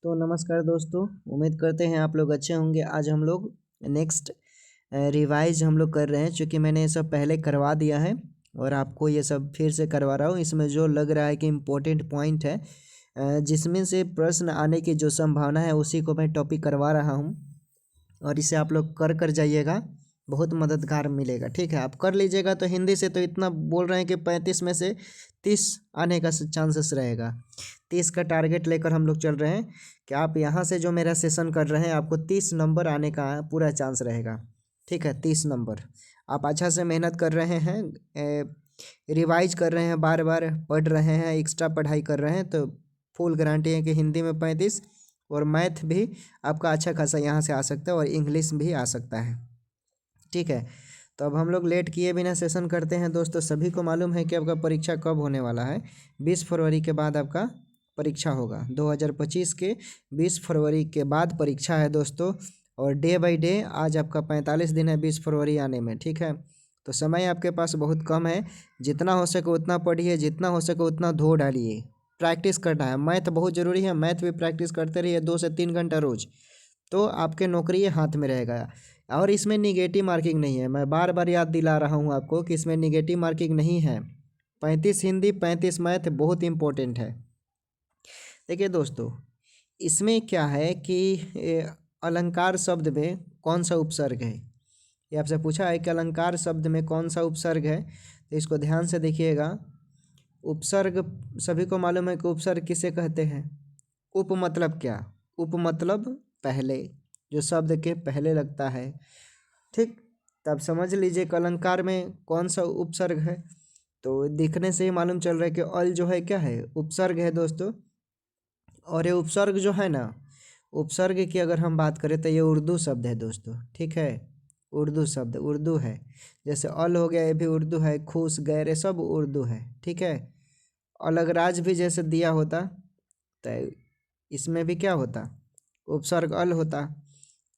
तो नमस्कार दोस्तों, उम्मीद करते हैं आप लोग अच्छे होंगे। आज हम लोग नेक्स्ट रिवाइज हम लोग कर रहे हैं, क्योंकि मैंने ये सब पहले करवा दिया है और आपको ये सब फिर से करवा रहा हूँ। इसमें जो लग रहा है कि इम्पोर्टेंट पॉइंट है, जिसमें से प्रश्न आने की जो संभावना है, उसी को मैं टॉपिक करवा रहा हूँ और इसे आप लोग कर जाइएगा, बहुत मददगार मिलेगा। ठीक है, आप कर लीजिएगा। तो हिंदी से तो इतना बोल रहे हैं कि 35 में से 30 आने का चांसेस रहेगा। 30 का टारगेट लेकर हम लोग चल रहे हैं कि आप यहाँ से जो मेरा सेशन कर रहे हैं, आपको 30 नंबर आने का पूरा चांस रहेगा। ठीक है, 30 नंबर। आप अच्छा से मेहनत कर रहे हैं, रिवाइज कर रहे हैं, बार बार पढ़ रहे हैं, एक्स्ट्रा पढ़ाई कर रहे हैं, तो फुल गारंटी है कि हिंदी में 35 और मैथ भी आपका अच्छा खासा यहाँ से आ सकता है और इंग्लिश भी आ सकता है। ठीक है, तो अब हम लोग लेट किए बिना सेशन करते हैं। दोस्तों, सभी को मालूम है कि आपका परीक्षा कब होने वाला है। 20 फरवरी के बाद आपका परीक्षा होगा। 2025 के 20 फरवरी के बाद परीक्षा है दोस्तों, और डे बाय डे आज आपका 45 दिन है 20 फरवरी आने में। ठीक है, तो समय आपके पास बहुत कम है। जितना हो सके उतना पढ़िए, जितना हो सके उतना धो डालिए। प्रैक्टिस करना है, मैथ बहुत ज़रूरी है, मैथ भी प्रैक्टिस करते रहिए 2 से 3 घंटा रोज़, तो आपके नौकरी हाथ में रहेगा। और इसमें निगेटिव मार्किंग नहीं है, मैं बार बार याद दिला रहा हूँ आपको कि इसमें निगेटिव मार्किंग नहीं है। 35 हिंदी, 35 मैथ बहुत इंपॉर्टेंट है। देखिए दोस्तों, इसमें क्या है कि अलंकार शब्द में कौन सा उपसर्ग है, ये आपसे पूछा है कि अलंकार शब्द में कौन सा उपसर्ग है। तो इसको ध्यान से देखिएगा। उपसर्ग सभी को मालूम है कि उपसर्ग किसे कहते हैं। उप मतलब क्या? उप मतलब पहले, जो शब्द के पहले लगता है। ठीक, तब समझ लीजिए कि अलंकार में कौन सा उपसर्ग है। तो दिखने से ही मालूम चल रहा है कि अल जो है क्या है, उपसर्ग है दोस्तों। और ये उपसर्ग जो है ना, उपसर्ग की अगर हम बात करें तो ये उर्दू शब्द है दोस्तों। ठीक है, उर्दू शब्द, उर्दू है। जैसे अल हो गया, ये भी उर्दू है। खुश, गैर, ये सब उर्दू है। ठीक है, अलग राज भी जैसे दिया होता, तो इसमें भी क्या होता, उपसर्ग अल होता।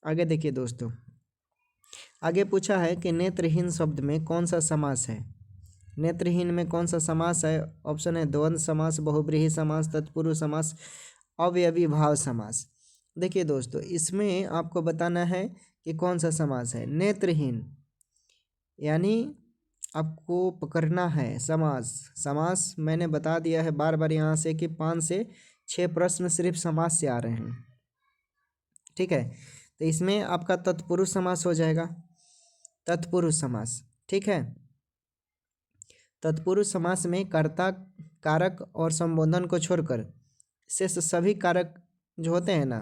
आगे देखिए दोस्तों, आगे पूछा है कि नेत्रहीन शब्द में कौन सा समास है। नेत्रहीन में कौन सा समास है? ऑप्शन है द्वंद्व समास, बहुब्रीहि समास, तत्पुरुष समास, अवयवी भाव समास। देखिए दोस्तों, इसमें आपको बताना है कि कौन सा समास है। नेत्रहीन यानी आपको पकड़ना है समास। समास मैंने बता दिया है बार बार यहाँ से कि 5 से 6 प्रश्न सिर्फ समास से आ रहे हैं। ठीक है, तो इसमें आपका तत्पुरुष समास हो जाएगा, तत्पुरुष समास। ठीक है, तत्पुरुष समास में कर्ता, कारक और संबोधन को छोड़कर शेष सभी कारक जो होते हैं ना,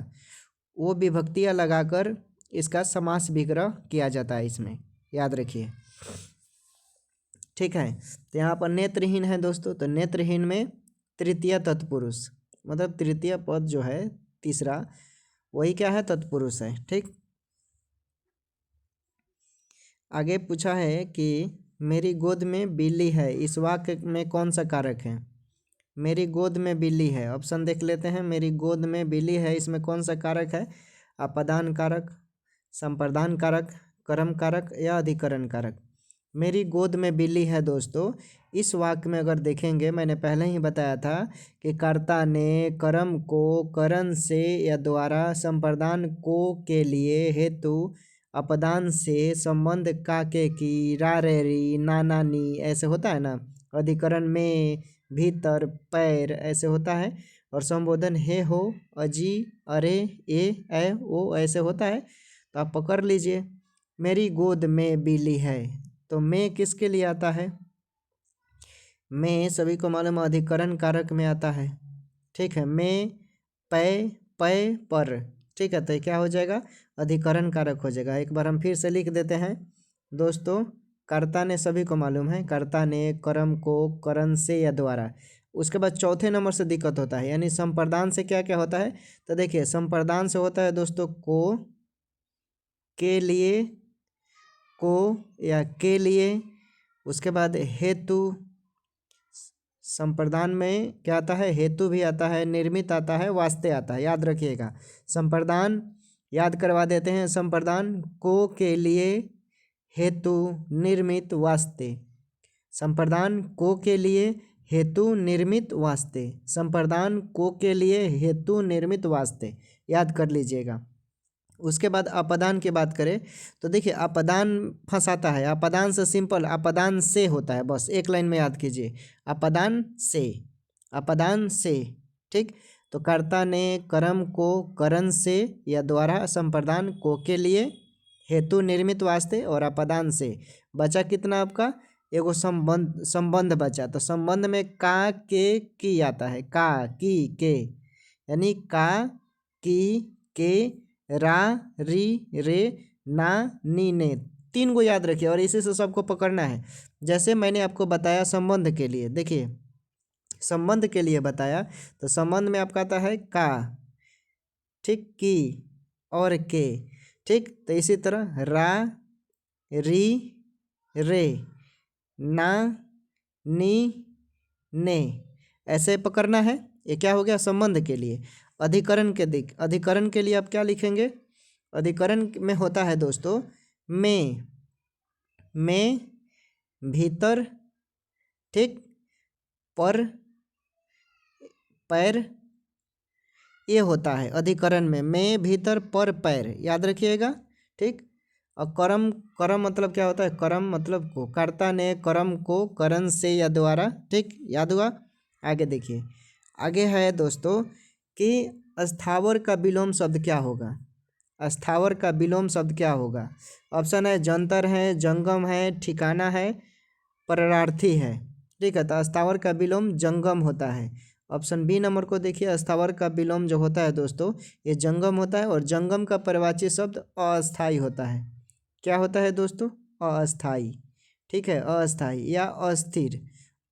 वो विभक्तियाँ लगाकर इसका समास विग्रह किया जाता है इसमें, याद रखिए। ठीक है, तो यहाँ पर नेत्रहीन है दोस्तों, तो नेत्रहीन में तृतीय तत्पुरुष, मतलब तृतीय पद जो है, तीसरा, वही क्या है, तत्पुरुष है। ठीक, आगे पूछा है कि मेरी गोद में बिल्ली है, इस वाक्य में कौन सा कारक है। मेरी गोद में बिल्ली है, ऑप्शन देख लेते हैं। मेरी गोद में बिल्ली है, इसमें कौन सा कारक है? अपदान कारक, संप्रदान कारक, कर्म कारक या अधिकरण कारक। मेरी गोद में बिल्ली है दोस्तों, इस वाक्य में अगर देखेंगे, मैंने पहले ही बताया था कि कर्ता ने कर्म को करण से या द्वारा, संप्रदान को के लिए, हेतु, अपदान से, संबंध का के की, रा रे री, ना ना नी, ऐसे होता है ना। अधिकरण में, भीतर, पैर, ऐसे होता है। और संबोधन हे, हो, अजी, अरे, ए ओ, ऐसे होता है। तो आप पकड़ लीजिए, मेरी गोद में बिल्ली है, तो मैं किसके लिए आता है? मैं सभी को मालूम अधिकरण कारक में आता है। ठीक है, मैं, पै, पै, पर। ठीक है, तो क्या हो जाएगा, अधिकरण कारक हो जाएगा। एक बार हम फिर से लिख देते हैं दोस्तों। कर्ता ने सभी को मालूम है, कर्ता ने कर्म को करण से या द्वारा। उसके बाद चौथे नंबर से दिक्कत होता है, यानी संप्रदान से क्या क्या होता है। तो देखिए, संप्रदान से होता है दोस्तों को, के लिए, को या के लिए। उसके बाद हेतु, संप्रदान में क्या आता है, हेतु भी आता है, निर्मित आता है, वास्ते आता है। याद रखिएगा, संप्रदान याद करवा देते हैं। संप्रदान को, के लिए, हेतु, निर्मित, वास्ते। संप्रदान को के लिए, हेतु निर्मित वास्ते, संप्रदान को के लिए हेतु निर्मित वास्ते, याद कर लीजिएगा। उसके बाद अपदान की बात करें तो देखिए अपदान फंसाता है, अपदान से सिंपल अपदान से होता है, बस एक लाइन में याद कीजिए, अपदान से, अपदान से, ठीक। तो कर्ता ने कर्म को करण से या द्वारा, संप्रदान को के लिए, हेतु निर्मित वास्ते और अपदान से। बचा कितना आपका, एगो संबंध, संबंध बचा। तो संबंध में का के की आता है, का की के, यानी का की के रा री रे ना नी ने, तीन को याद रखिए और इसी से सबको पकड़ना है। जैसे मैंने आपको बताया संबंध के लिए, देखिए संबंध के लिए बताया तो संबंध में आपका आता है का, ठीक, की और के, ठीक। तो इसी तरह रा री रे ना नी ने, ऐसे पकड़ना है। ये क्या हो गया, संबंध के लिए। अधिकरण के अधिकरण के लिए आप क्या लिखेंगे, अधिकरण में होता है दोस्तों में भीतर, ठीक, पर पैर, ये होता है अधिकरण में भीतर पर पैर, याद रखिएगा, ठीक। और कर्म, कर्म मतलब क्या होता है, कर्म मतलब को, कर्ता ने कर्म को करण से या द्वारा, ठीक, याद हुआ। आगे देखिए, आगे है दोस्तों कि स्थावर का विलोम शब्द क्या होगा, स्थावर का विलोम शब्द क्या होगा। ऑप्शन है जंतर है, जंगम है, ठिकाना है, पररार्थी है, ठीक है। तो स्थावर का विलोम जंगम होता है। ऑप्शन बी नंबर को देखिए, स्थावर का विलोम जो होता है दोस्तों ये जंगम होता है और जंगम का परिवाची शब्द अस्थाई होता है। क्या होता है दोस्तों, अस्थाई, ठीक है, अस्थाई या अस्थिर,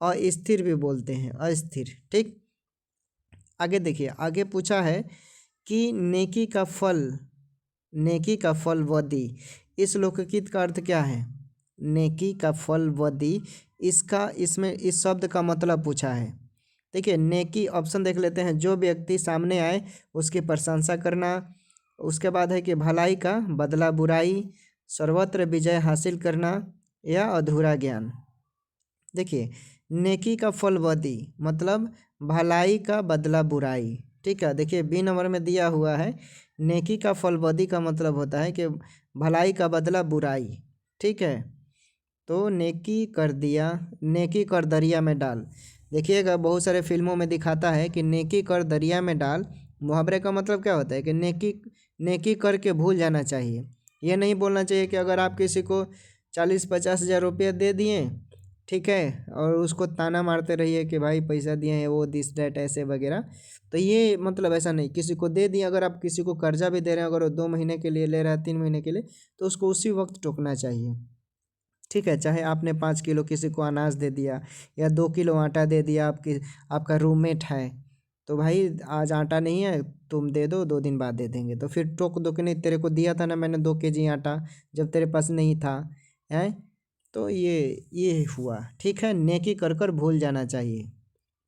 अस्थिर भी बोलते हैं, अस्थिर, ठीक। आगे देखिए, आगे पूछा है कि नेकी का फल, नेकी का फल वदी, इस लोकगीत का अर्थ क्या है, नेकी का फल वदी, इसका इसमें इस शब्द का मतलब पूछा है। देखिए नेकी, ऑप्शन देख लेते हैं, जो व्यक्ति सामने आए उसकी प्रशंसा करना, उसके बाद है कि भलाई का बदला बुराई, सर्वत्र विजय हासिल करना या अधूरा ज्ञान। देखिए नेकी का फल वदी मतलब भलाई का बदला बुराई, ठीक है। देखिए बी नंबर में दिया हुआ है, नेकी का फल बदी का मतलब होता है कि भलाई का बदला बुराई, ठीक है। तो नेकी कर दिया, नेकी कर दरिया में डाल, देखिएगा बहुत सारे फिल्मों में दिखाता है कि नेकी कर दरिया में डाल, मुहावरे का मतलब क्या होता है कि नेकी करके भूल जाना चाहिए। ये नहीं बोलना चाहिए कि अगर आप किसी को 40-50 हज़ार रुपये दे दिए, ठीक है, और उसको ताना मारते रहिए कि भाई पैसा दिए हैं वो दिस डैट ऐसे वगैरह, तो ये मतलब ऐसा नहीं, किसी को दे दिए, अगर आप किसी को कर्जा भी दे रहे हैं, अगर वो 2 महीने के लिए ले रहा है, 3 महीने के लिए, तो उसको उसी वक्त टोकना चाहिए, ठीक है। चाहे आपने 5 किलो किसी को अनाज दे दिया या 2 किलो आटा दे दिया, आपका रूममेट है, तो भाई आज आटा नहीं है तुम दे दो, 2 दिन बाद दे देंगे, तो फिर टोक दो कि नहीं तेरे को दिया था ना मैंने 2 केजी आटा जब तेरे पास नहीं था, है। तो ये हुआ, ठीक है। नेकी कर कर भूल जाना चाहिए,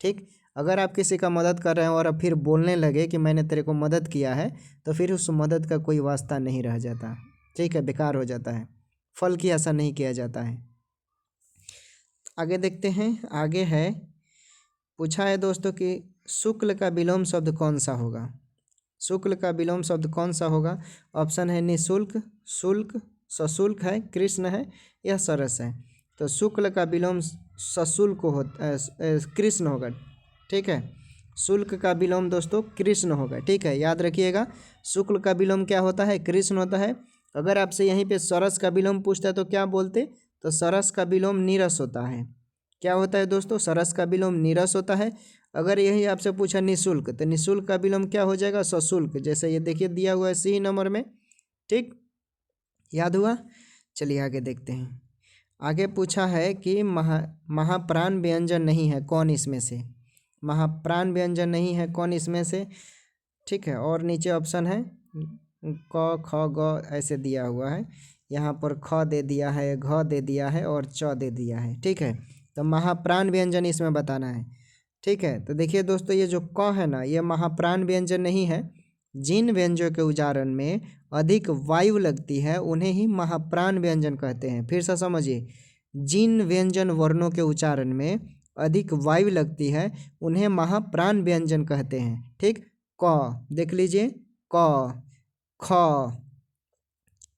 ठीक। अगर आप किसी का मदद कर रहे हैं और अब फिर बोलने लगे कि मैंने तेरे को मदद किया है, तो फिर उस मदद का कोई वास्ता नहीं रह जाता, ठीक है, बेकार हो जाता है, फल की आशा नहीं किया जाता है। आगे देखते हैं, आगे है, पूछा है दोस्तों कि शुक्ल का विलोम शब्द कौन सा होगा, शुक्ल का विलोम शब्द कौन सा होगा। ऑप्शन है निःशुल्क, शुल्क, सशुल्क है, कृष्ण है या सरस है। तो शुक्ल का विलोम सशुल्क कृष्ण होगा, ठीक है। शुल्क का विलोम दोस्तों कृष्ण होगा, ठीक है, याद रखिएगा। शुक्ल का विलोम क्या होता है, कृष्ण होता है। अगर आपसे यहीं पे सरस का विलोम पूछता है तो क्या बोलते, तो सरस का विलोम नीरस होता है। क्या होता है दोस्तों, सरस का विलोम नीरस होता है। अगर यही आपसे पूछा निःशुल्क, तो निःशुल्क का विलोम क्या हो जाएगा, सशुल्क, जैसे ये देखिए दिया हुआ है सी नंबर में, ठीक, याद हुआ। चलिए आगे देखते हैं। आगे पूछा है कि महाप्राण व्यंजन नहीं है कौन इसमें से, महाप्राण व्यंजन नहीं है कौन इसमें से, ठीक है। और नीचे ऑप्शन है क ख ग ऐसे दिया हुआ है, यहाँ पर ख दे दिया है, घ दे दिया है और च दे दिया है, ठीक है। तो महाप्राण व्यंजन इसमें बताना है, ठीक है। तो देखिए दोस्तों ये जो क है ना, ये महाप्राण व्यंजन नहीं है। जिन व्यंजनों के उच्चारण में अधिक वायु लगती है उन्हें ही महाप्राण व्यंजन कहते हैं। फिर से समझिए, जिन व्यंजन वर्णों के उच्चारण में अधिक वायु लगती है उन्हें महाप्राण व्यंजन कहते हैं। ठीक, क देख लीजिए, क, ख,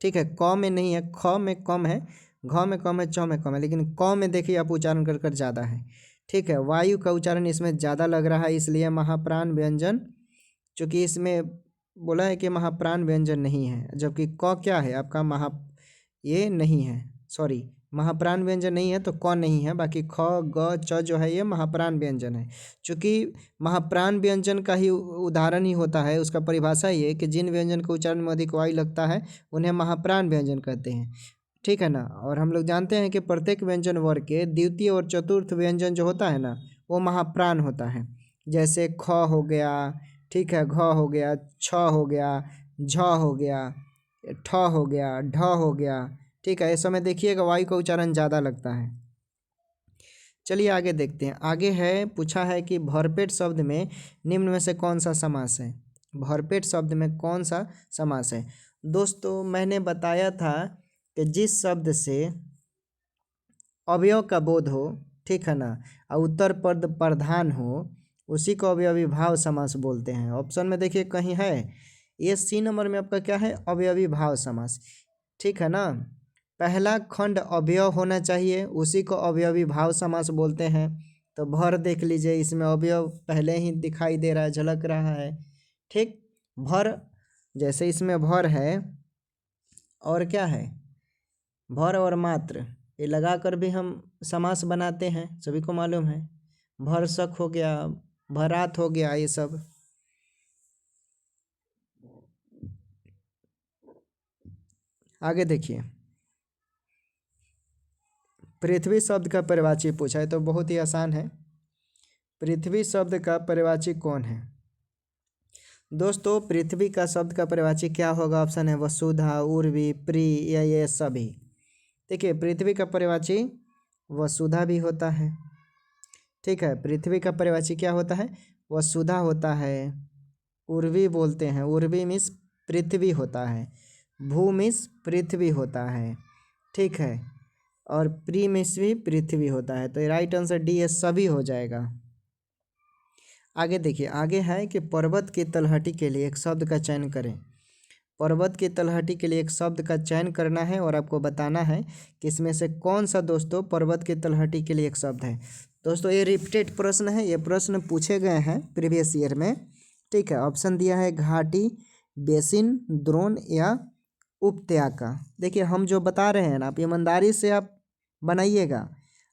ठीक है, क में नहीं है, ख में कम है, घ में कम है, च में कम है, लेकिन क में देखिए आप उच्चारण कर कर ज़्यादा है। ठीक है, वायु का उच्चारण इसमें ज़्यादा लग रहा है, इसलिए महाप्राण व्यंजन, चूँकि इसमें बोला है कि महाप्राण व्यंजन नहीं है, जबकि क क्या है आपका ये नहीं है, सॉरी, महाप्राण व्यंजन नहीं है तो क नहीं है, बाकी ख ग च जो है ये महाप्राण व्यंजन है। चूँकि महाप्राण व्यंजन का ही उदाहरण ही होता है, उसका परिभाषा ये कि जिन व्यंजन का उच्चारण में अधिक वायु लगता है उन्हें महाप्राण व्यंजन कहते हैं। ठीक है ना। और हम लोग जानते हैं कि प्रत्येक व्यंजन वर्ग के द्वितीय और चतुर्थ व्यंजन जो होता है ना वो महाप्राण होता है। जैसे ख हो गया, ठीक है, घ हो गया, छ हो गया, झ हो गया, ठ हो गया, ढ हो गया। ठीक है, इस समय देखिएगा वायु का उच्चारण ज़्यादा लगता है। चलिए आगे देखते हैं। आगे है, पूछा है कि भरपेट शब्द में निम्न में से कौन सा समास है। भरपेट शब्द में कौन सा समास है। दोस्तों मैंने बताया था कि जिस शब्द से अवयव का बोध हो, ठीक है ना, और उत्तर पद प्रधान हो, उसी को अवयवी भाव समास बोलते हैं। ऑप्शन में देखिए कहीं है, ये सी नंबर में आपका क्या है, अवयवी भाव समास। ठीक है ना, पहला खंड अवयव होना चाहिए, उसी को अवयवी भाव समास बोलते हैं। तो भर देख लीजिए, इसमें अवयव पहले ही दिखाई दे रहा है, झलक रहा है। ठीक, भर, जैसे इसमें भर है और क्या है, भर और मात्र, ये लगा कर भी हम समास बनाते हैं, सभी को मालूम है। भरसक हो गया, भरात हो गया, ये सब। आगे देखिए, पृथ्वी शब्द का पर्यायवाची पूछा है, तो बहुत ही आसान है। पृथ्वी शब्द का पर्यायवाची कौन है दोस्तों। पृथ्वी का शब्द का पर्यायवाची क्या होगा। ऑप्शन है वसुधा, उर्वी, प्री या ये सभी। देखिए पृथ्वी का पर्यायवाची वसुधा भी होता है। ठीक है, पृथ्वी का पर्यायवाची क्या होता है, वसुधा होता है। उर्वी बोलते हैं, उर्वी मीन्स पृथ्वी होता है। भू मीन्स पृथ्वी होता है। ठीक है, और प्री मीन्स भी पृथ्वी होता है। तो राइट आंसर डी ये सभी हो जाएगा। आगे देखिए, आगे है कि पर्वत की तलहटी के लिए एक शब्द का चयन करें। पर्वत की तलहटी के लिए एक शब्द का चयन करना है और आपको बताना है कि इसमें से कौन सा दोस्तों पर्वत की तलहटी के लिए एक शब्द है। दोस्तों ये रिपीटेड प्रश्न है, ये प्रश्न पूछे गए हैं प्रीवियस ईयर में। ठीक है, ऑप्शन दिया है घाटी, बेसिन, द्रोण या उपत्याका। देखिए हम जो बता रहे हैं ना, आप ईमानदारी से आप बनाइएगा,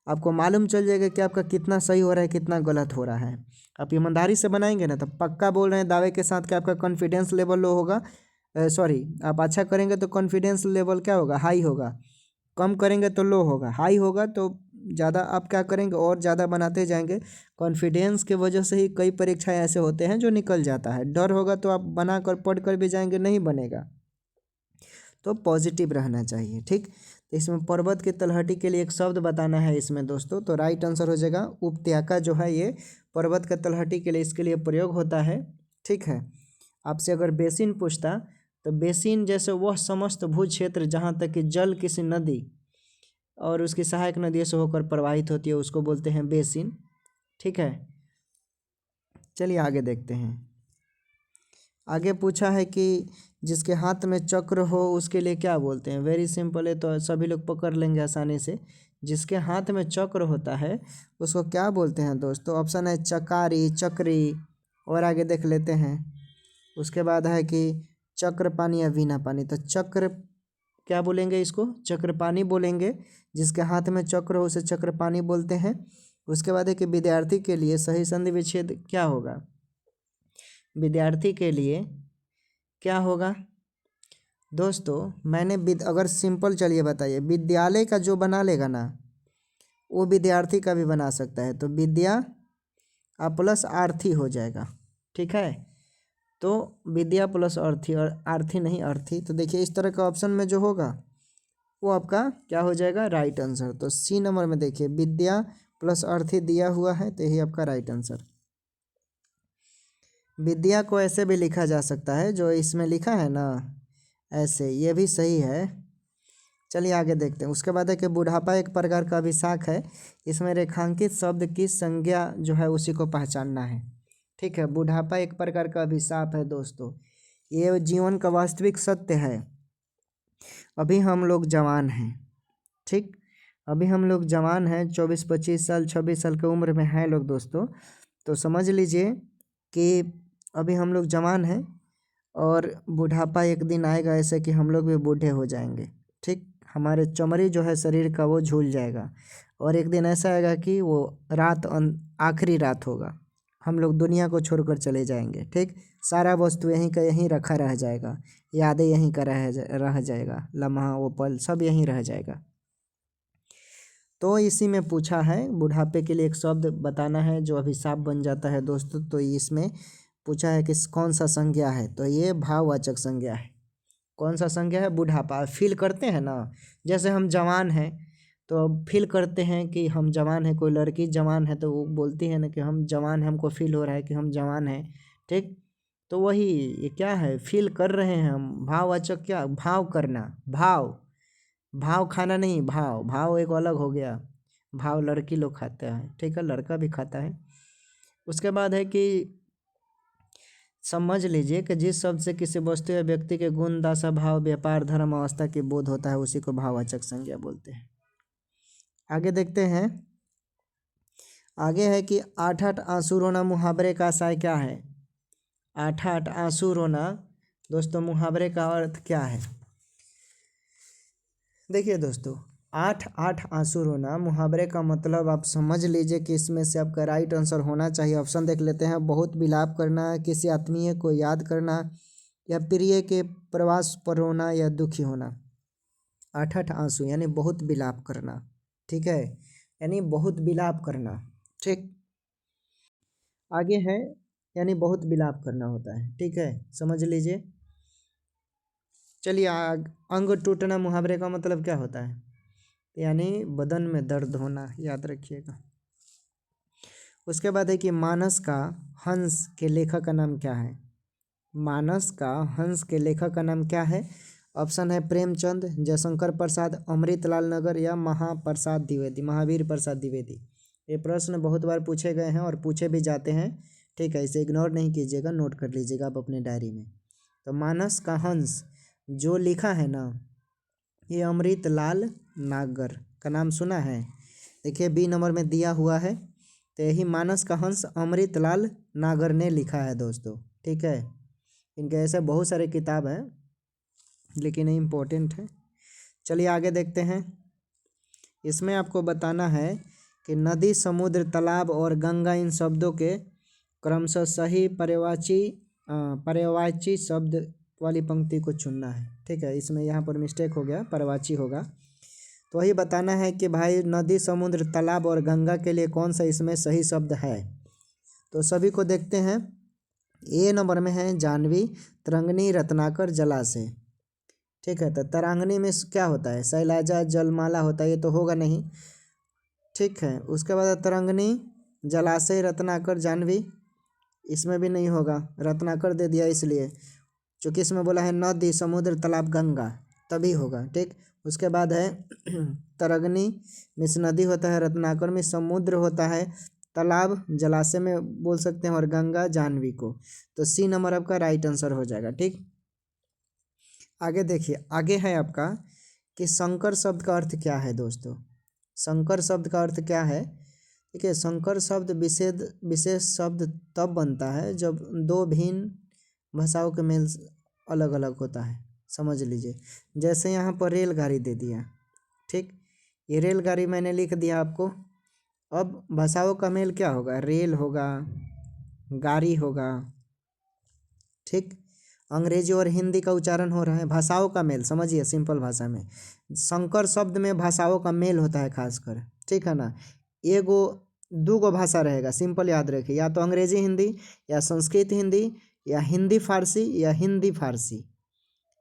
आपको मालूम चल जाएगा कि आपका कितना सही हो रहा है, कितना गलत हो रहा है। आप ईमानदारी से बनाएंगे ना तो पक्का बोल रहे हैं दावे के साथ कि आपका कॉन्फिडेंस लेवल लो होगा, सॉरी, आप अच्छा करेंगे तो कॉन्फिडेंस लेवल क्या होगा, हाई होगा। कम करेंगे तो लो होगा, हाई होगा तो ज़्यादा आप क्या करेंगे और ज़्यादा बनाते जाएंगे। कॉन्फिडेंस के वजह से ही कई परीक्षाएं ऐसे होते हैं जो निकल जाता है। डर होगा तो आप बना कर पढ़ कर भी जाएंगे, नहीं बनेगा। तो पॉजिटिव रहना चाहिए। ठीक, तो इसमें पर्वत की तलहटी के लिए एक शब्द बताना है इसमें दोस्तों। तो राइट आंसर हो जाएगा उपत्याका, जो है ये पर्वत का तलहटी के लिए इसके लिए प्रयोग होता है। ठीक है, आपसे अगर बेसिन पूछता तो बेसिन जैसे वह समस्त भू क्षेत्र जहाँ तक कि जल किसी नदी और उसकी सहायक नदियों से होकर प्रवाहित होती है उसको बोलते हैं बेसिन। ठीक है, चलिए आगे देखते हैं। आगे पूछा है कि जिसके हाथ में चक्र हो उसके लिए क्या बोलते हैं। वेरी सिंपल है, तो सभी लोग पकड़ लेंगे आसानी से। जिसके हाथ में चक्र होता है उसको क्या बोलते हैं दोस्तों। ऑप्शन है चकारी, चक्री, और आगे देख लेते हैं। उसके बाद है कि चक्र पानी या वीणा पानी। तो चक्र क्या बोलेंगे, इसको चक्र पानी बोलेंगे। जिसके हाथ में चक्र हो उसे चक्र पानी बोलते हैं। उसके बाद है कि विद्यार्थी के लिए सही संधि विच्छेद क्या होगा। विद्यार्थी के लिए क्या होगा दोस्तों। मैंने अगर सिंपल, चलिए बताइए, विद्यालय का जो बना लेगा ना वो विद्यार्थी का भी बना सकता है। तो विद्या प्लस आर्थी हो जाएगा। ठीक है, तो विद्या प्लस अर्थी, और आर्थी नहीं अर्थी। तो देखिए इस तरह का ऑप्शन में जो होगा वो आपका क्या हो जाएगा, राइट आंसर। तो सी नंबर में देखिए विद्या प्लस अर्थी दिया हुआ है, तो यही आपका राइट आंसर। विद्या को ऐसे भी लिखा जा सकता है जो इसमें लिखा है ना, ऐसे, ये भी सही है। चलिए आगे देखते हैं। उसके बाद है कि बुढ़ापा एक प्रकार का अभिशाप है, इसमें रेखांकित शब्द की संज्ञा जो है उसी को पहचानना है। ठीक है, बुढ़ापा एक प्रकार का अभिशाप है दोस्तों, ये जीवन का वास्तविक सत्य है। अभी हम लोग जवान हैं, ठीक, अभी हम लोग जवान हैं, 24-25 साल 26 साल की उम्र में हैं लोग दोस्तों। तो समझ लीजिए कि अभी हम लोग जवान हैं और बुढ़ापा एक दिन आएगा ऐसे कि हम लोग भी बूढ़े हो जाएंगे। ठीक, हमारे चमड़ी जो है शरीर का वो झूल जाएगा और एक दिन ऐसा आएगा कि वो रात आखिरी रात होगा, हम लोग दुनिया को छोड़कर चले जाएंगे। ठीक, सारा वस्तु यहीं का यहीं रखा रह जाएगा, यादें यहीं का रह जाएगा, लम्हा वो पल सब यहीं रह जाएगा। तो इसी में पूछा है बुढ़ापे के लिए एक शब्द बताना है जो अभिशाप बन जाता है दोस्तों। तो इसमें पूछा है कि कौन सा संज्ञा है, तो ये भाववाचक संज्ञा है। कौन सा संज्ञा है? बुढ़ापा। फील करते हैं ना, जैसे हम जवान हैं तो अब फील करते हैं कि हम जवान हैं, कोई लड़की जवान है तो वो बोलती है ना कि हम जवान हैं, हमको फील हो रहा है कि हम जवान हैं। ठीक, तो वही ये क्या है, फील कर रहे हैं हम। भाववाचक क्या, भाव करना, भाव, भाव खाना नहीं, भाव, भाव एक अलग हो गया। भाव लड़की लोग खाते हैं, ठीक है, लड़का भी खाता है। उसके बाद है कि समझ लीजिए कि जिस शब्द से किसी वस्तु या व्यक्ति के गुण, दशा, भाव, व्यापार, धर्म, अवस्था की बोध होता है उसी को भाववाचक संज्ञा बोलते हैं। आगे देखते हैं। आगे है कि आठ आठ आंसू रोना मुहावरे का आशय क्या है? आठ आठ आंसू रोना दोस्तों मुहावरे का अर्थ क्या है? देखिए दोस्तों, आठ आठ आंसू रोना मुहावरे का मतलब आप समझ लीजिए कि इसमें से आपका राइट आंसर होना चाहिए। ऑप्शन देख लेते हैं। बहुत विलाप करना, किसी आत्मीय को याद करना, या प्रिय के प्रवास पर रोना, या दुखी होना। आठ आठ आंसू यानी बहुत विलाप करना, ठीक है, यानी बहुत विलाप करना। ठीक, आगे है यानी बहुत विलाप करना होता है, ठीक है, समझ लीजिए। चलिए अंग टूटना मुहावरे का मतलब क्या होता है? यानी बदन में दर्द होना, याद रखिएगा। उसके बाद है कि मानस का हंस के लेखक का नाम क्या है? मानस का हंस के लेखक का नाम क्या है? ऑप्शन है प्रेमचंद, जयशंकर प्रसाद, अमृतलाल नगर, या महाप्रसाद द्विवेदी, महावीर प्रसाद द्विवेदी। ये प्रश्न बहुत बार पूछे गए हैं और पूछे भी जाते हैं, ठीक है, इसे इग्नोर नहीं कीजिएगा, नोट कर लीजिएगा आप अपने डायरी में। तो मानस का हंस जो लिखा है ना, ये अमृतलाल नागर का नाम सुना है? देखिए बी नंबर में दिया हुआ है, तो यही मानस का हंस अमृतलाल नागर ने लिखा है दोस्तों, ठीक है। इनके ऐसे बहुत सारे किताब हैं लेकिन ये इम्पोर्टेंट है। चलिए आगे देखते हैं। इसमें आपको बताना है कि नदी, समुद्र, तालाब और गंगा, इन शब्दों के क्रमशः सही पर्यायवाची शब्द वाली पंक्ति को चुनना है, ठीक है। इसमें यहाँ पर मिस्टेक हो गया, पर्यायवाची होगा। तो वही बताना है कि भाई नदी, समुद्र, तालाब और गंगा के लिए कौन सा इसमें सही शब्द है। तो सभी को देखते हैं। ए नंबर में है जाह्नवी, तरंगिणी, रत्नाकर, जलाशय, ठीक है। तो तरांगनी में क्या होता है? शैलजा, जलमाला होता है, ये तो होगा नहीं, ठीक है। उसके बाद तरंगिणी, जलाशय, रत्नाकर, जाह्नवी, इसमें भी नहीं होगा, रत्नाकर दे दिया इसलिए, क्योंकि इसमें बोला है नदी, समुद्र, तालाब, गंगा, तभी होगा, ठीक। उसके बाद है तरंगिणी में नदी होता है, रत्नाकर में समुद्र होता है, तालाब जलाशय में बोल सकते हैं, और गंगा जाह्नवी को। तो सी नंबर आपका राइट आंसर हो जाएगा, ठीक। आगे देखिए, आगे है आपका कि संकर शब्द का अर्थ क्या है दोस्तों। संकर शब्द का अर्थ क्या है? देखिए, संकर शब्द विशेष शब्द तब बनता है जब दो भिन्न भाषाओं के मेल अलग अलग होता है, समझ लीजिए। जैसे यहाँ पर रेलगाड़ी दे दिया, ठीक, ये रेलगाड़ी मैंने लिख दिया आपको। अब भाषाओं का मेल क्या होगा? रेल होगा, गाड़ी होगा, ठीक। अंग्रेजी और हिंदी का उच्चारण हो रहा है, भाषाओं का मेल, समझिए सिंपल भाषा में। संकर शब्द में भाषाओं का मेल होता है खासकर, ठीक है ना। एगो दूगो भाषा रहेगा, सिंपल याद रखिए, या तो अंग्रेजी हिंदी, या संस्कृत हिंदी, या हिंदी फारसी, या हिंदी फारसी,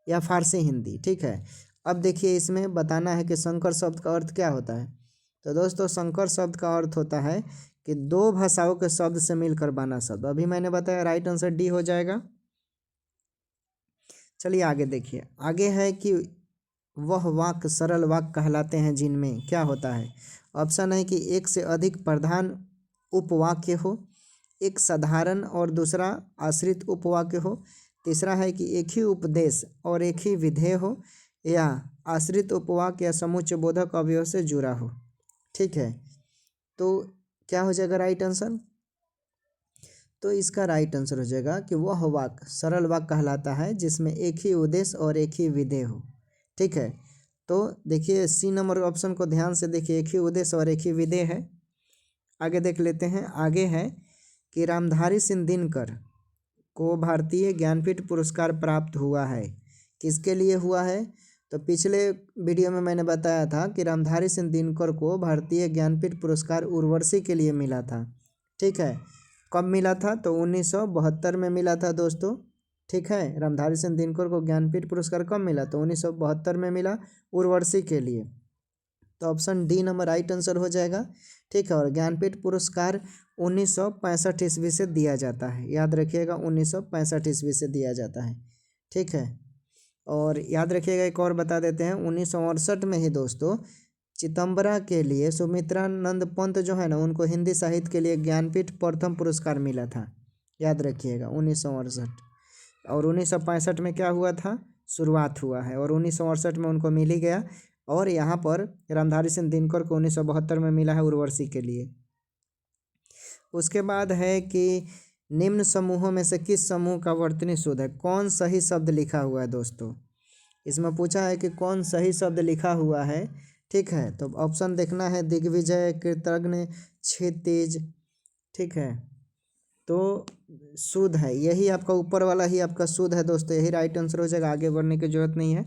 या फारसी हिंदी, ठीक है। अब देखिए इसमें बताना है कि संकर शब्द का अर्थ क्या होता है। तो दोस्तों संकर शब्द का अर्थ होता है कि दो भाषाओं के शब्द से मिलकर बना शब्द। अभी मैंने बताया, राइट आंसर डी हो जाएगा। चलिए आगे देखिए। आगे है कि वह वाक्य सरल वाक्य कहलाते हैं जिनमें क्या होता है। ऑप्शन है कि एक से अधिक प्रधान उपवाक्य हो, एक साधारण और दूसरा आश्रित उपवाक्य हो, तीसरा है कि एक ही उपदेश और एक ही विधेय हो, या आश्रित उपवाक्य या समुच्चय बोधक अवयव से जुड़ा हो। ठीक है, तो क्या हो जाएगा राइट आंसर। तो इसका राइट आंसर हो जाएगा कि वह वाक्य सरल वाक्य कहलाता है जिसमें एक ही उद्देश्य और एक ही विधेय हो। ठीक है, तो देखिए सी नंबर ऑप्शन को ध्यान से देखिए, एक ही उद्देश्य और एक ही विधेय है। आगे देख लेते हैं। आगे है कि रामधारी सिंह दिनकर को भारतीय ज्ञानपीठ पुरस्कार प्राप्त हुआ है। किसके लिए हुआ है? तो पिछले वीडियो में मैंने बताया था कि रामधारी सिंह दिनकर को भारतीय ज्ञानपीठ पुरस्कार उर्वशी के लिए मिला था। ठीक है, कब मिला था? तो 1972 में मिला था दोस्तों। ठीक है, रामधारी सिंह दिनकर को ज्ञानपीठ पुरस्कार कब मिला? तो 1972 में मिला, उर्वशी के लिए। तो option D number right answer हो जाएगा। ठीक है, और ज्ञानपीठ पुरस्कार 1965 ईस्वी से दिया जाता है, याद रखिएगा 1965 ईस्वी से दिया जाता है। ठीक है, और याद रखिएगा एक और बता देते हैं, 1968 में ही दोस्तों चिदम्बरा के लिए सुमित्रानंद पंत जो है ना, उनको हिंदी साहित्य के लिए ज्ञानपीठ प्रथम पुरस्कार मिला था। याद रखिएगा 1968, और 1965 में क्या हुआ था? शुरुआत हुआ है, और 1968 में उनको मिल ही गया। और यहाँ पर रामधारी सिंह दिनकर को 1972 में मिला है उर्वशी के लिए। उसके बाद है कि निम्न समूहों में से किस समूह का वर्तनी शुद्ध है? कौन सही शब्द लिखा हुआ है दोस्तों? इसमें पूछा है कि कौन सही शब्द लिखा हुआ है। ठीक है, तो ऑप्शन देखना है, दिग्विजय, कृतज्ञ, क्षितिज। ठीक है, तो शुद्ध है, यही आपका ऊपर वाला ही आपका शुद्ध है दोस्तों, यही राइट आंसर हो जाएगा, आगे बढ़ने की जरूरत नहीं है।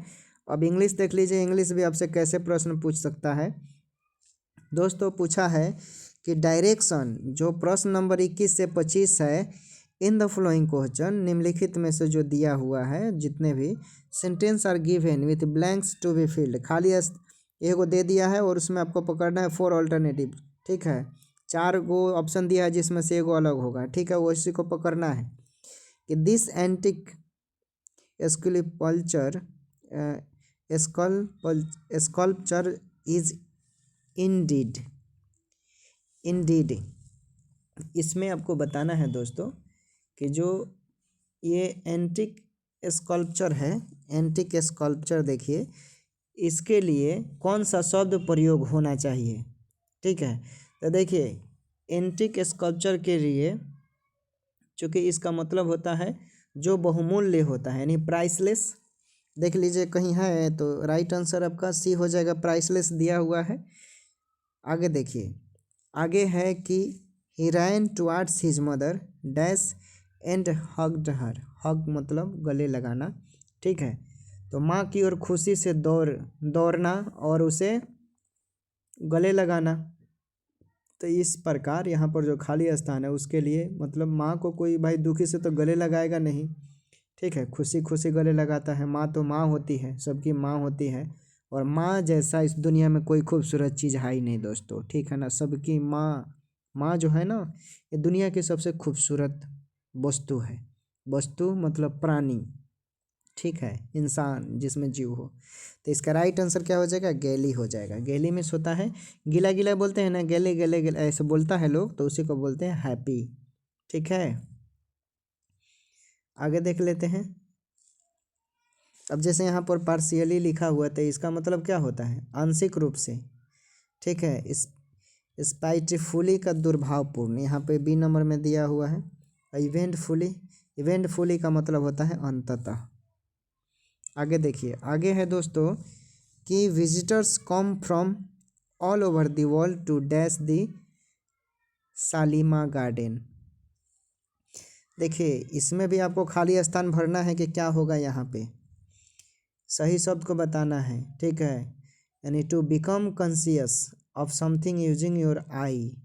अब इंग्लिश देख लीजिए, इंग्लिश भी आपसे कैसे प्रश्न पूछ सकता है दोस्तों। पूछा है कि डायरेक्शन, जो प्रश्न नंबर 21 से 25 है, इन द फ्लोइंग क्वेश्चन, निम्नलिखित में से जो दिया हुआ है जितने भी sentence are given with blanks to be filled, खाली एगो दे दिया है और उसमें आपको पकड़ना है 4 ऑल्टरनेटिव। ठीक है, 4 गो ऑप्शन दिया है जिसमें से एगो अलग होगा। ठीक है, वो इसी को पकड़ना है कि this antique sculpture sculpture is Indeed. इसमें आपको बताना है दोस्तों कि जो ये एंटिक स्कल्पचर है, एंटिक स्कल्पचर देखिए, इसके लिए कौन सा शब्द प्रयोग होना चाहिए। ठीक है, तो देखिए एंटिक स्कल्पचर के लिए, चूँकि इसका मतलब होता है जो बहुमूल्य होता है, यानी प्राइसलेस। देख लीजिए कहीं है तो राइट आंसर आपका सी हो जाएगा, प्राइसलेस दिया हुआ है। आगे देखिए, आगे है कि he ran towards his mother dash and hugged her. Hug मतलब गले लगाना। ठीक है, तो माँ की ओर खुशी से दौड़ना और उसे गले लगाना। तो इस प्रकार यहाँ पर जो खाली स्थान है उसके लिए, मतलब माँ को कोई भाई दुखी से तो गले लगाएगा नहीं। ठीक है, खुशी खुशी गले लगाता है। माँ तो माँ होती है, सबकी माँ होती है, और माँ जैसा इस दुनिया में कोई खूबसूरत चीज़ है ही नहीं दोस्तों। ठीक है ना, सबकी माँ, माँ जो है ना, ये दुनिया की सबसे खूबसूरत वस्तु है। वस्तु मतलब प्राणी। ठीक है, इंसान जिसमें जीव हो। तो इसका राइट आंसर क्या हो जाएगा? गैली हो जाएगा। गैली में होता है, गिला गिला बोलते हैं ना, गले गले गले ऐसे बोलता है लोग, तो उसी को बोलते हैं हैप्पी। ठीक है, आगे देख लेते हैं। अब जैसे यहाँ पर पार्शियली लिखा हुआ, तो इसका मतलब क्या होता है? आंशिक रूप से। ठीक है, इस स्पाइटफुली का दुर्भावपूर्ण, यहाँ पे बी नंबर में दिया हुआ है। इवेंटफुली, इवेंटफुली का मतलब होता है अंततः। आगे देखिए, आगे है दोस्तों कि visitors come from all over the world to dash the Shalimar Garden. देखिए इसमें भी आपको खाली स्थान भरना है कि क्या होगा, यहाँ पे सही शब्द को बताना है। ठीक है, यानी to become conscious of something using your eye.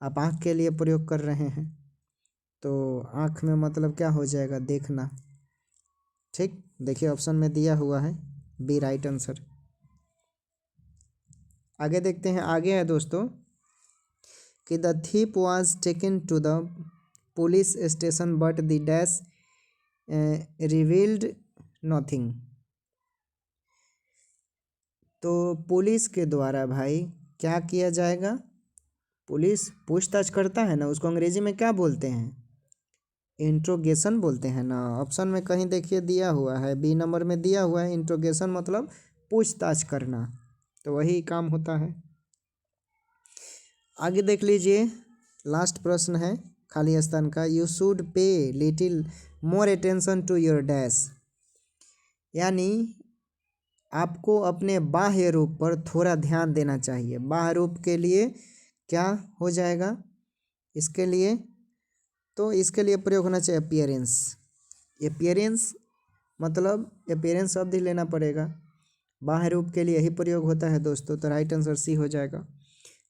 आप आँख के लिए प्रयोग कर रहे हैं, तो आँख में मतलब क्या हो जाएगा? देखना। ठीक, देखिए ऑप्शन में दिया हुआ है बी राइट आंसर। आगे देखते हैं। आगे है दोस्तों कि the thief was taken to the police station but the dash revealed nothing. तो पुलिस के द्वारा भाई क्या किया जाएगा, पुलिस पूछताछ करता है ना, उसको अंग्रेजी में क्या बोलते हैं, इंट्रोगेशन बोलते हैं ना। ऑप्शन में कहीं देखिए दिया हुआ है, बी नंबर में दिया हुआ है इंट्रोगेशन मतलब पूछताछ करना, तो वही काम होता है। आगे देख लीजिए, लास्ट प्रश्न है खाली स्थान का, you should pay little more attention to your dash, यानी आपको अपने बाह्य रूप पर थोड़ा ध्यान देना चाहिए। बाह्य रूप के लिए क्या हो जाएगा, इसके लिए तो इसके लिए प्रयोग होना चाहिए अपीयरेंस। अपीयरेंस मतलब अपीयरेंस शब्द ही लेना पड़ेगा, बाह्य रूप के लिए यही प्रयोग होता है दोस्तों, तो राइट आंसर सी हो जाएगा।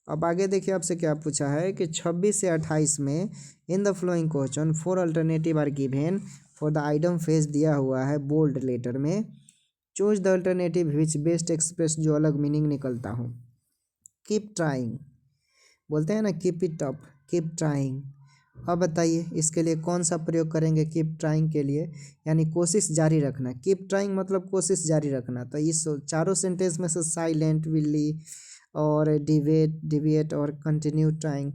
अब आगे देखिए आपसे क्या पूछा है कि 26 से 28 में in the following question 4 alternative are given for the item face दिया हुआ है बोल्ड लेटर में, choose the alternative which best express, जो अलग मीनिंग निकलता हो। कीप ट्राइंग बोलते हैं ना, keep it up, keep trying. अब बताइए इसके लिए कौन सा प्रयोग करेंगे कीप ट्राइंग के लिए, यानी कोशिश जारी रखना। कीप ट्राइंग मतलब कोशिश जारी रखना, तो इस चारों सेंटेंस में से साइलेंट, विली और डिबेट और कंटिन्यू ट्राइंग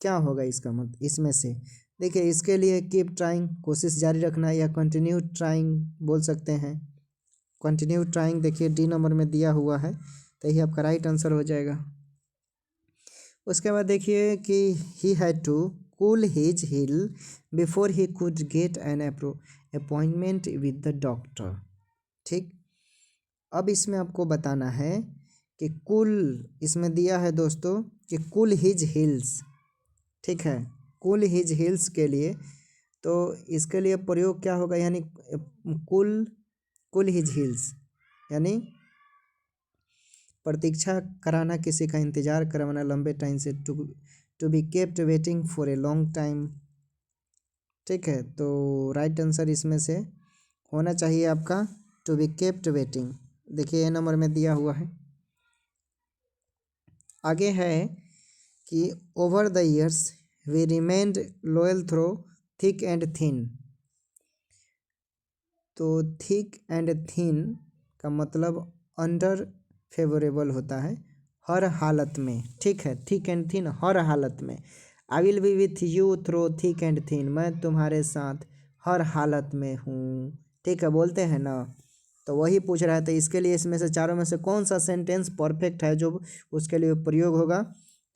क्या होगा इसका मतलब, इसमें से देखिए इसके लिए कीप ट्राइंग कोशिश जारी रखना या कंटिन्यू ट्राइंग बोल सकते हैं। कंटिन्यू ट्राइंग देखिए डी नंबर में दिया हुआ है, तो यही आपका राइट आंसर हो जाएगा। उसके बाद देखिए कि he had to cool his heel before he could get an appointment with the doctor. ठीक, अब इसमें आपको बताना है कि कूल, इसमें दिया है दोस्तों कि कूल हिज हिल्स, ठीक है, कूल हिज हिल्स के लिए, तो इसके लिए प्रयोग क्या होगा, यानी कूल कूल हिज हिल्स यानी प्रतीक्षा कराना, किसी का इंतज़ार करवाना लंबे टाइम से, to be kept waiting for a long time. ठीक है, तो राइट आंसर इसमें से होना चाहिए आपका टू बी केप्ट वेटिंग, देखिए ए नंबर में दिया हुआ है। आगे है कि over the years we remained loyal through thick and thin, तो थिक एंड थिन का मतलब अंडर फेवरेबल होता है हर हालत में। ठीक है, थिक एंड थिन हर हालत में। I will be with you through thick and thin, मैं तुम्हारे साथ हर हालत में हूँ। ठीक है, बोलते हैं ना, तो वही पूछ रहा है, तो इसके लिए इसमें से चारों में से कौन सा सेंटेंस परफेक्ट है जो उसके लिए प्रयोग होगा,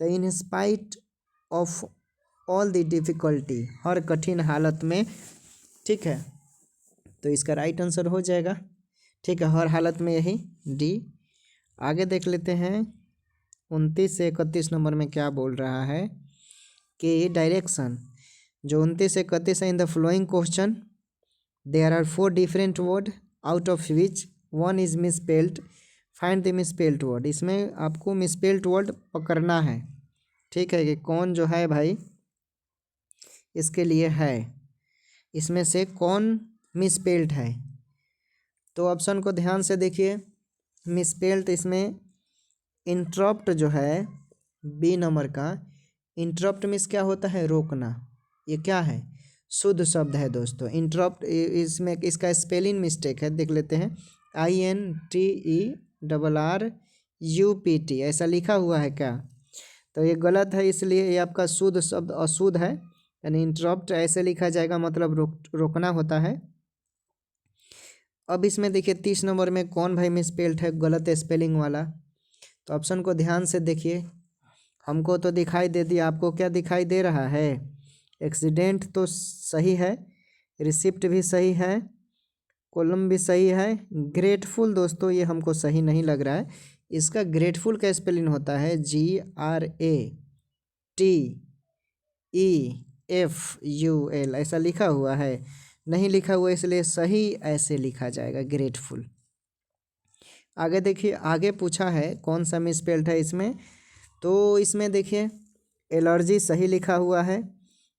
तो in spite of all the difficulty, हर कठिन हालत में। ठीक है, तो इसका राइट आंसर हो जाएगा। ठीक है, हर हालत में, यही डी। आगे देख लेते हैं 29 से 31 नंबर में क्या बोल रहा है कि डायरेक्शन, जो 29 से 31 है, in the following question there are 4 different word out of which one is misspelled, find the misspelled word. इसमें आपको मिसपेल्ड वर्ड पकड़ना है। ठीक है, कि कौन जो है भाई इसके लिए है, इसमें से कौन मिसपेल्ड है, तो ऑप्शन को ध्यान से देखिए। मिसपेल्ड इसमें इंटरप्ट जो है बी नंबर का, इंटरप्ट मीन्स क्या होता है, रोकना, ये क्या है, शुद्ध शब्द है दोस्तों इंटरप्ट। इसमें इसका स्पेलिंग मिस्टेक है, देख लेते हैं, INTERRUPT ऐसा लिखा हुआ है क्या, तो ये गलत है, इसलिए ये आपका शुद्ध शब्द अशुद्ध है, यानी इंटरप्ट ऐसे लिखा जाएगा, मतलब रोकना होता है। अब इसमें देखिए 30 नंबर में कौन भाई मिसपेल्ड है, गलत स्पेलिंग वाला, तो ऑप्शन को ध्यान से देखिए। हमको तो दिखाई दे दिया, आपको क्या दिखाई दे रहा है, एक्सीडेंट तो सही है, रिसिप्ट भी सही है, कॉलम भी सही है, ग्रेटफुल दोस्तों ये हमको सही नहीं लग रहा है। इसका ग्रेटफुल का स्पेलिंग होता है GRATEFUL, ऐसा लिखा हुआ है, नहीं लिखा हुआ, इसलिए सही ऐसे लिखा जाएगा ग्रेटफुल। आगे देखिए, आगे पूछा है कौन सा मिसपेल्ड है इसमें, तो इसमें देखिए एलर्जी सही लिखा हुआ है,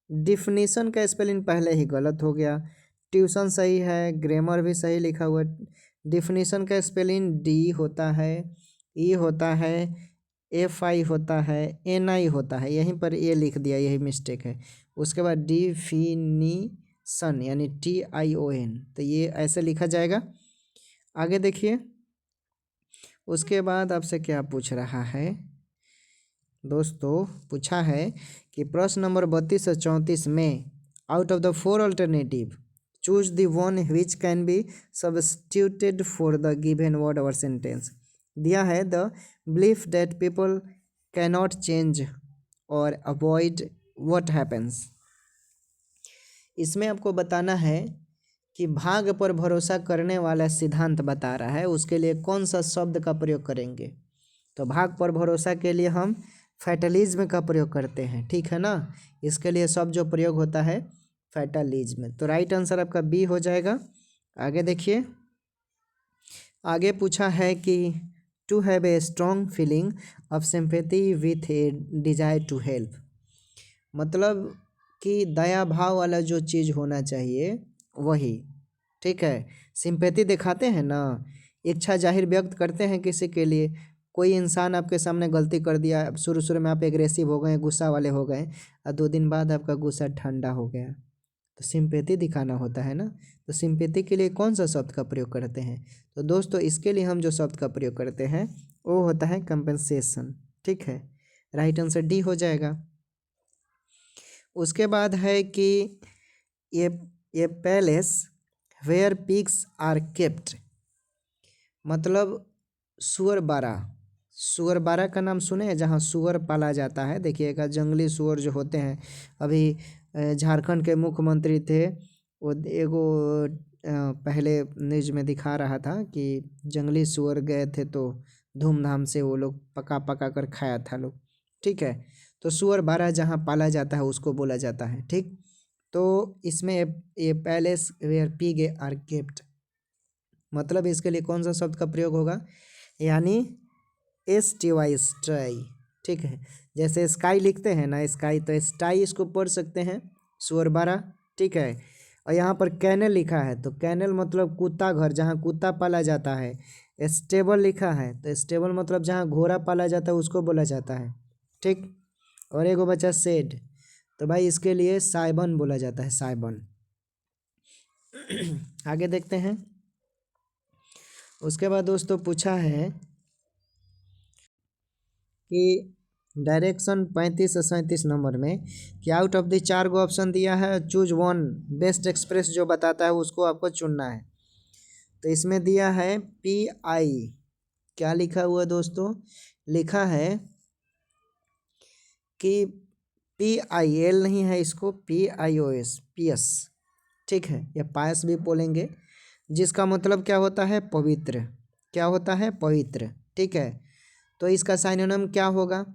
डिफिनीशन का स्पेलिंग पहले ही गलत हो गया, ट्यूशन सही है, ग्रामर भी सही लिखा हुआ है। डिफिनीशन का स्पेलिंग डी होता है, ई होता है, FI होता है, NI होता है, यहीं पर ए लिख दिया, यही मिस्टेक है। उसके बाद डिफिनीशन यानी TION, तो ये ऐसे लिखा जाएगा। आगे देखिए उसके बाद आपसे क्या पूछ रहा है दोस्तों, पूछा है कि प्रश्न नंबर 32 से 34 में out of the four alternative choose the one which can be substituted for the given word और सेंटेंस। दिया है the belief that people cannot change और अवॉइड व्हाट हैपन्स। इसमें आपको बताना है कि भाग्य पर भरोसा करने वाला सिद्धांत बता रहा है, उसके लिए कौन सा शब्द का प्रयोग करेंगे। तो भाग्य पर भरोसा के लिए हम फैटलिज्म का प्रयोग करते हैं, ठीक है ना। इसके लिए शब्द जो प्रयोग होता है फैटलिज्म। तो राइट आंसर आपका बी हो जाएगा। आगे देखिए, आगे पूछा है कि to have a strong feeling of sympathy with a desire to help. मतलब कि दया भाव वाला जो चीज़ होना चाहिए वही, ठीक है। सिंपैथी दिखाते हैं ना, इच्छा जाहिर व्यक्त करते हैं किसी के लिए। कोई इंसान आपके सामने गलती कर दिया, शुरू शुरू में आप एग्रेसिव हो गए, गुस्सा वाले हो गए, और 2 दिन बाद आपका गुस्सा ठंडा हो गया, तो सिंपैथी दिखाना होता है ना। तो सिंपैथी के लिए कौन सा शब्द का प्रयोग करते हैं। तो दोस्तों इसके लिए हम जो शब्द का प्रयोग करते हैं वो होता है कंपेंसेशन, ठीक है। राइट आंसर डी हो जाएगा। उसके बाद है कि ये place where pigs are kept, मतलब सुअर बारा का नाम सुने हैं, जहाँ सुअर पाला जाता है। देखिएगा जंगली सुअर जो होते हैं, अभी झारखंड के मुख्यमंत्री थे, वो एगो पहले न्यूज में दिखा रहा था कि जंगली सुअर गए थे तो धूमधाम से वो लोग पका पका कर खाया था लोग, ठीक है। तो सुअर बारा जहाँ पाला जाता है उसको बोला जाता है, ठीक। तो इसमें ये place where pig are kept, मतलब इसके लिए कौन सा शब्द का प्रयोग होगा, यानी STY स्टाई, ठीक है। जैसे स्काई लिखते हैं ना स्काई, तो स्टाई इसको पढ़ सकते हैं सुअर बारा, ठीक है। और यहाँ पर कैनल लिखा है, तो कैनल मतलब कुत्ता घर, जहाँ कुत्ता पाला जाता है। स्टेबल लिखा है, तो स्टेबल मतलब जहाँ घोड़ा पाला जाता है उसको बोला जाता है, ठीक। और एगो बचा शेड, तो भाई इसके लिए साइबन बोला जाता है, साइबन। आगे देखते हैं। उसके बाद दोस्तों पूछा है कि डायरेक्शन 35 से 37 नंबर में कि out of the 4 go option दिया है, चूज वन बेस्ट एक्सप्रेस जो बताता है उसको आपको चुनना है। तो इसमें दिया है PI, क्या लिखा हुआ है दोस्तों, लिखा है कि PIL नहीं है, इसको PIOS पियस, ठीक है। या पायस भी बोलेंगे, जिसका मतलब क्या होता है पवित्र, क्या होता है पवित्र, ठीक है। तो इसका साइनोनिम क्या होगा,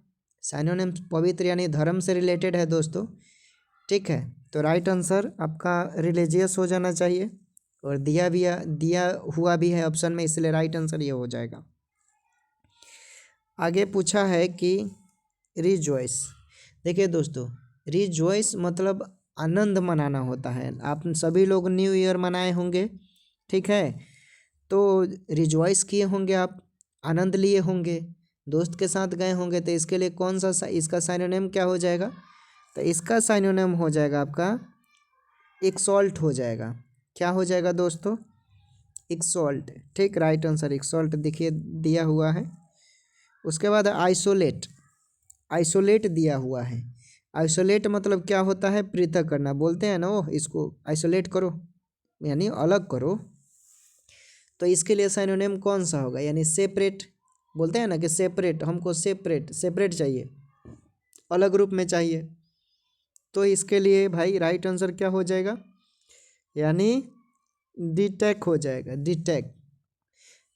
साइनोनिम पवित्र यानी धर्म से रिलेटेड है दोस्तों, ठीक है। तो राइट आंसर आपका रिलीजियस हो जाना चाहिए, और दिया हुआ भी है ऑप्शन में, इसलिए राइट आंसर ये हो जाएगा। आगे पूछा है कि रिजॉइस। देखिए दोस्तों, रिजॉइस मतलब आनंद मनाना होता है। आप सभी लोग न्यू ईयर मनाए होंगे, ठीक है। तो रिजॉइस किए होंगे आप, आनंद लिए होंगे, दोस्त के साथ गए होंगे, तो इसके लिए कौन सा इसका साइनोनिम क्या हो जाएगा। तो इसका साइनोनिम हो जाएगा आपका एक्सॉल्ट हो जाएगा। क्या हो जाएगा दोस्तों, एक्सॉल्ट, ठीक। राइट आंसर एक्सॉल्ट देखिए दिया हुआ है। उसके बाद आइसोलेट, आइसोलेट दिया हुआ है। आइसोलेट मतलब क्या होता है, पृथक करना, बोलते हैं ना वो, इसको आइसोलेट करो यानी अलग करो। तो इसके लिए साइनोनिम कौन सा होगा, यानी सेपरेट, बोलते हैं ना कि सेपरेट, हमको सेपरेट चाहिए, अलग रूप में चाहिए। तो इसके लिए भाई राइट आंसर क्या हो जाएगा, यानी डिटेक हो जाएगा,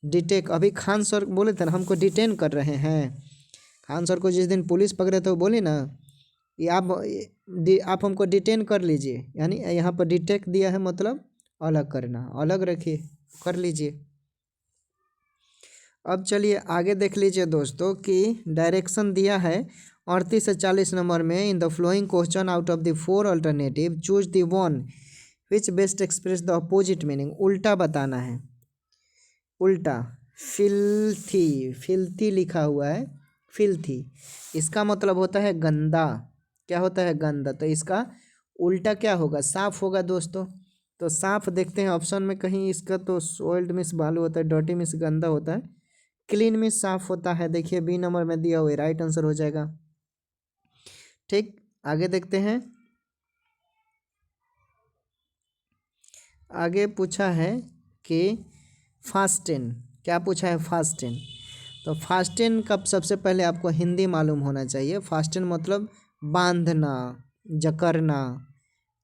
डिटेक। अभी खान सर बोले थे ना हमको डिटेन कर रहे हैं, खान सर को जिस दिन पुलिस पकड़े थे वो बोली ना कि आप हमको डिटेन कर लीजिए, यानी यहाँ पर डिटेक दिया है मतलब अलग करना, अलग रखिए, कर लीजिए। अब चलिए आगे देख लीजिए दोस्तों कि डायरेक्शन दिया है 38 से 40 नंबर में, in the following question out of the 4 alternative choose the one which best express the opposite meaning. उल्टा बताना है, उल्टा। फिल्थी लिखा हुआ है, फिल्थी, इसका मतलब होता है गंदा, क्या होता है गंदा। तो इसका उल्टा क्या होगा, साफ होगा दोस्तों। तो साफ देखते हैं ऑप्शन में कहीं, इसका तो सोइल्ड मीन्स बालू होता है, डर्टी मीन्स गंदा होता है, क्लीन मीन्स साफ होता है। देखिए बी नंबर में दिया हुआ है, राइट आंसर हो जाएगा। ठीक, आगे देखते हैं। आगे पूछा है कि फास्टेन, क्या पूछा है? फास्टेन। तो फास्टेन का सबसे पहले आपको हिंदी मालूम होना चाहिए। फास्टेन मतलब बांधना, जकड़ना।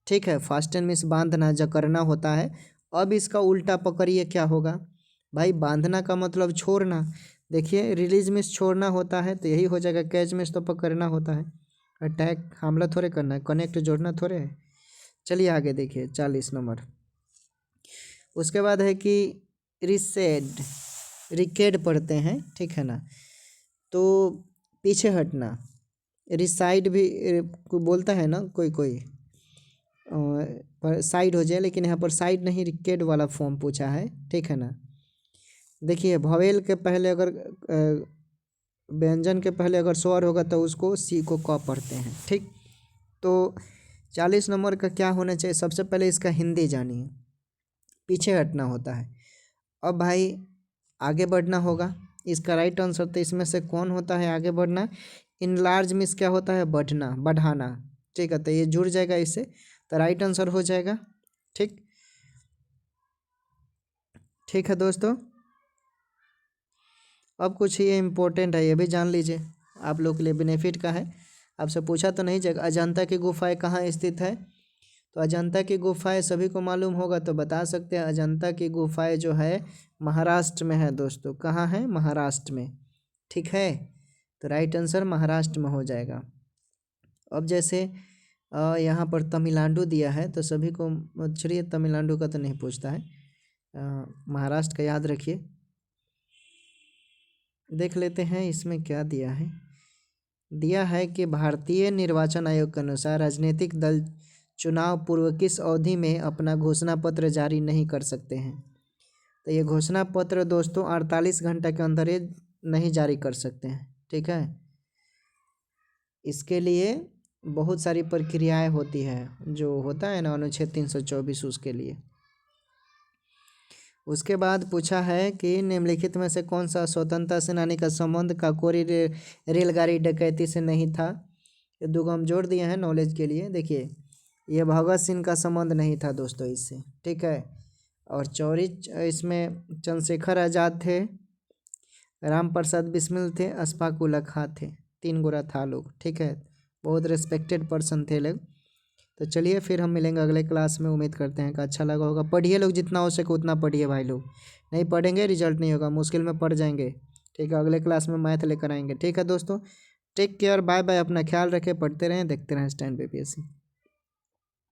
ठीक है, फास्टेन मीन्स बांधना, जकड़ना होता है। अब इसका उल्टा पकड़िए, क्या होगा भाई? बांधना का मतलब छोड़ना। देखिए रिलीज मीन्स छोड़ना होता है, तो यही हो जाएगा। कैच मीन्स तो पकड़ना होता है। अटैक, हमला थोड़े करना है, कनेक्ट जोड़ना थोड़े है। चलिए आगे देखिए 40 नंबर। उसके बाद है कि रिसेड, रिकेड पढ़ते हैं, ठीक है ना, तो पीछे हटना। रिसाइड भी कोई बोलता है ना, कोई कोई पर साइड हो जाए, लेकिन यहाँ पर साइड नहीं, रिकेड वाला फॉर्म पूछा है, ठीक है ना। देखिए भवेल के पहले अगर व्यंजन के पहले अगर स्वर होगा तो उसको सी को क पढ़ते हैं। ठीक, तो 40 नंबर का क्या होना चाहिए? सबसे पहले इसका हिंदी जानिए। पीछे हटना होता है। अब भाई आगे बढ़ना होगा। इसका राइट आंसर तो इसमें से कौन होता है आगे बढ़ना? इनलार्ज मीन्स क्या होता है? बढ़ना, बढ़ाना। ठीक है, तो ये जुड़ जाएगा इससे, तो राइट आंसर हो जाएगा। ठीक, ठीक है दोस्तों। अब कुछ ये इम्पोर्टेंट है, ये भी जान लीजिए, आप लोग के लिए बेनिफिट का है। आपसे पूछा तो नहीं जाएगा, अजंता की गुफाएं कहाँ स्थित है? तो अजंता की गुफाएं सभी को मालूम होगा, तो बता सकते हैं। अजंता की गुफाएं जो है महाराष्ट्र में है दोस्तों। कहाँ है? महाराष्ट्र में। ठीक है, तो राइट आंसर महाराष्ट्र में हो जाएगा। अब जैसे यहाँ पर तमिलनाडु दिया है, तो सभी को, चलिए तमिलनाडु का तो नहीं पूछता है, महाराष्ट्र का याद रखिए। देख लेते हैं इसमें क्या दिया है। दिया है कि भारतीय निर्वाचन आयोग के अनुसार राजनीतिक दल चुनाव पूर्व किस अवधि में अपना घोषणा पत्र जारी नहीं कर सकते हैं? तो ये घोषणा पत्र दोस्तों 48 घंटे के अंदर ये नहीं जारी कर सकते हैं। ठीक है, इसके लिए बहुत सारी प्रक्रियाएं होती है, जो होता है ना अनुच्छेद 324, उसके लिए। उसके बाद पूछा है कि निम्नलिखित में से कौन सा स्वतंत्रता सेनानी का संबंध काकोरी रेलगाड़ी डकैती से नहीं था? ये दो हम जोड़ दिए हैं नॉलेज के लिए। देखिए ये भगत सिंह का संबंध नहीं था दोस्तों इससे। ठीक है, और चौरी इसमें चंद्रशेखर आज़ाद थे, राम प्रसाद बिस्मिल थे, अशफाक उल्ला खां थे। 3 गोरा था लोग। ठीक है, बहुत रिस्पेक्टेड पर्सन थे लोग। तो चलिए फिर हम मिलेंगे अगले क्लास में। उम्मीद करते हैं कि अच्छा लगा होगा। पढ़िए लोग, जितना हो सके उतना पढ़िए भाई लोग। नहीं पढ़ेंगे रिजल्ट नहीं होगा, मुश्किल में पढ़ जाएंगे। ठीक है, अगले क्लास में मैथ लेकर आएंगे। ठीक है दोस्तों, टेक केयर, बाय बाय, अपना ख्याल रखें, पढ़ते रहें, देखते रहें स्टैंड पे PSC।